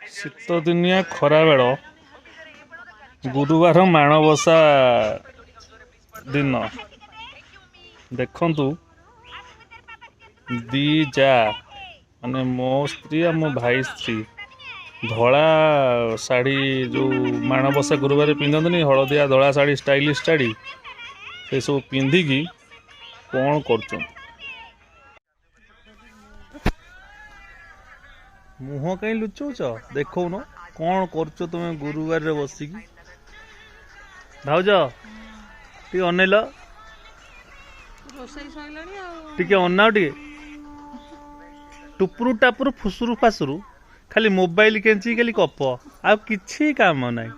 शीत दिनिया खरा बेल गुरुवार माणबसा दिन देखंतु दी जा माने मो स्त्री और मो भाई स्त्री धला शाढ़ी जो माणबसा गुरुवार पिंधनी हलदिया धला शाढ़ी स्टाइलिश शाढ़ी से सब पिंधिकी कौन कर मुह कहीं लुचौच देखौन कौन कर तुम गुरुवार रे बसिकी भाउज टी अनेल टी अनाओ टी टुपुरु टापुरु फुसुरु फासुरु खाली मोबाइल केंची खाली कप आ किछि काम नाई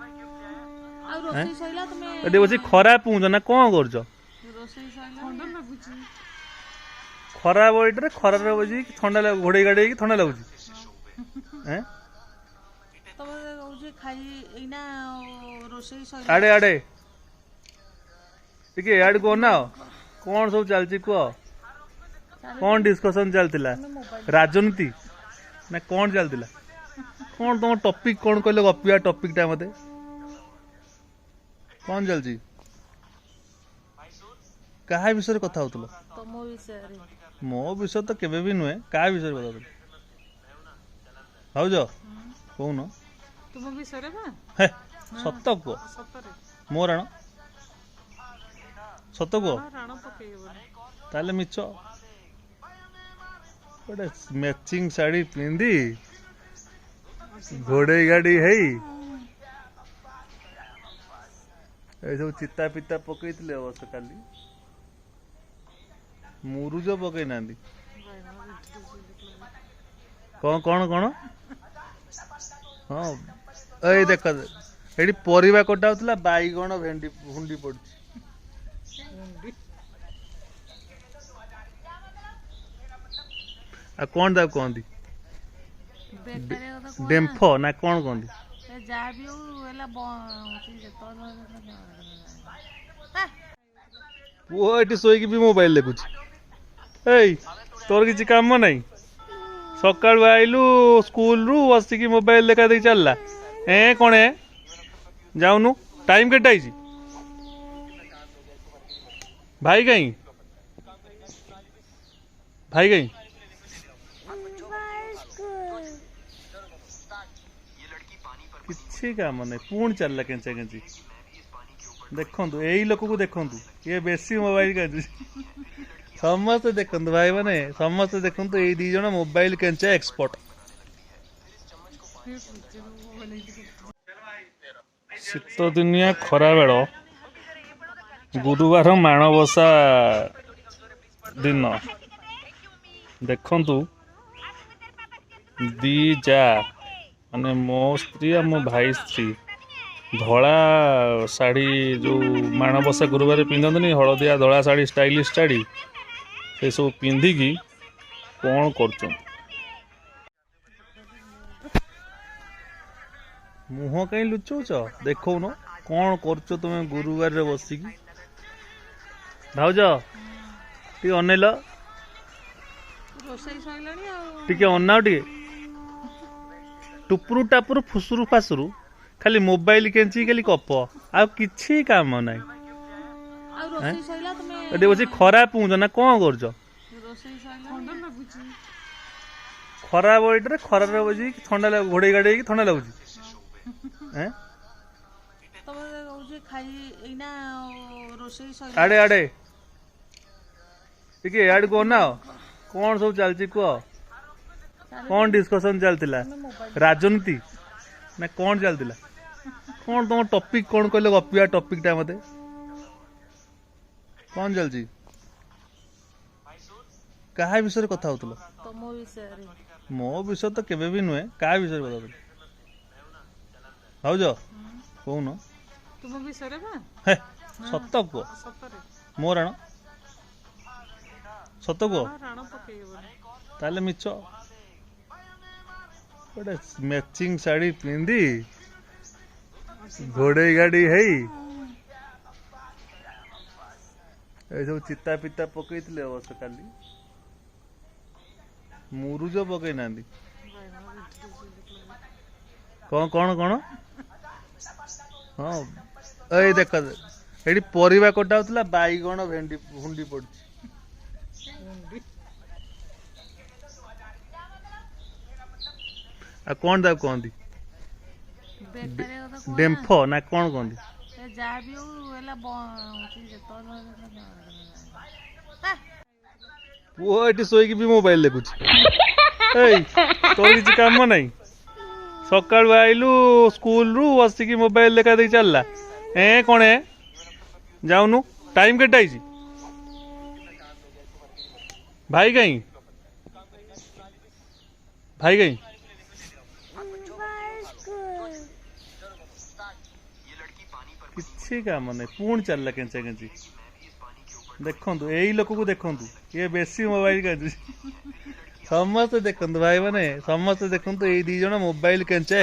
एटी बसी खरा पुंज ना कौन करछ खरा बइटरे खरा रे बसी ठंडा घोड़े गाड़ी ठंडा लगुची आड़े आड़े टिके याड को ना कौन सब चलची कह कौन डिस्कशन चलतिला राजनीति ना कौन चलतिला कौन तुम टॉपिक कौन कहले गपिया टॉपिक टा मते कौन चलची काहा विषय कथा होतलो तमो विषय मो विषय तो केबे भी नुए का विषय कथा होतलो भाउज कौन तुम विषय हे सत को मो राण सत को ताले मिछ गोटे मैचिंग साड़ी पिंधि घोड़े गाड़ी है सब चिता पिता पकई अवश्य काली मुरुज पकई ना कौन कौन कौन हाँ ए देख ये परिवा कटा होता बैगण भेंडी भुंडी पड़ी आ कौन दा कहती डेम्फ ना कौन कहती वो ये शोक भी मोबाइल देखुची ए तोर किसी काम नहीं सकाल आइलु स्कूल रु बसिकी मोबाइल देखा देखी चलला ए कौन है जाऊनु टाइम केटा भाई कहीं भाई कहीं किसी काम नहीं पुणी चलला केंचा केंची देखु यही लोक को देखु ये बेसी मोबाइल के समस्त देखु भाई मैंने समस्त देखु ये दी जन मोबाइल केंचा एक्सपर्ट शीत दिनिया खरा बेल गुरुवार माणबसा दिन देखंतु दी जा माने मो स्त्री और मो भाई स्त्री धला शाढ़ी जो माणबसा गुरुवार पिंधनी हलदिया धला शाढ़ी स्टाइलिश शाढ़ी से सब पिंधिकी कौन कर मुह कहीं लुचौच देखौन कौन कर तुम गुरुवार रे बसिकी भाउज टी अनेल टी अनाओ टी टुपुरु टापुरु फुसुरु फासुरु खाली मोबाइल केंची खाली कप आ किछि काम नाई एटी बसी खरा पुंज ना कौन करछ खरा बइटरे खरा रे बसी ठंडा घोड़े गाड़ी ठंडा लगुची आड़े आड़े टिके याड को ना कौन सब चलची कह कौन डिस्कशन चलतिला राजनीति ना कौन चलतिला कौन तुम टॉपिक कौन कहले गपिया टॉपिक टा मते कौन चलची काहा विषय कथा होतलो तमो विषय मो विषय तो केबे भी नुए का विषय कथा होतलो भाउज कौन तुम विषय हे सत को मो राण सत को ताले मिछ गोटे मैचिंग साड़ी पिंधि घोड़े गाड़ी है सब चिता पिता पकई अवश्य काली मुरुज पकई ना कौन कौन कौन हाँ ए देख एटी परिवा कटा होता बैगण भेंडी भुंडी पड़ी आ कौन दाव कहती ବେକାରିଆ କଥା କୁହ डेम्फ ना कौन कहती ନା। ଏ ଯାହା ବି ହଉ ହେଲା पुओ एटी शोक भी मोबाइल देखुच तो किसी कम नहीं सका आइलु स्कूल रु बसिकी मोबाइल देखा देखी चलला ए कौन है जाऊनु टाइम केटा भाई कहीं भाई कहीं किसी काम नहीं पुणी चलला केंचे केंची देखु यही लोक को देखु ये बेसी मोबाइल केंचु समस्ते देखु भाई मैंने समस्ते देखु ये दी जन मोबाइल केंचे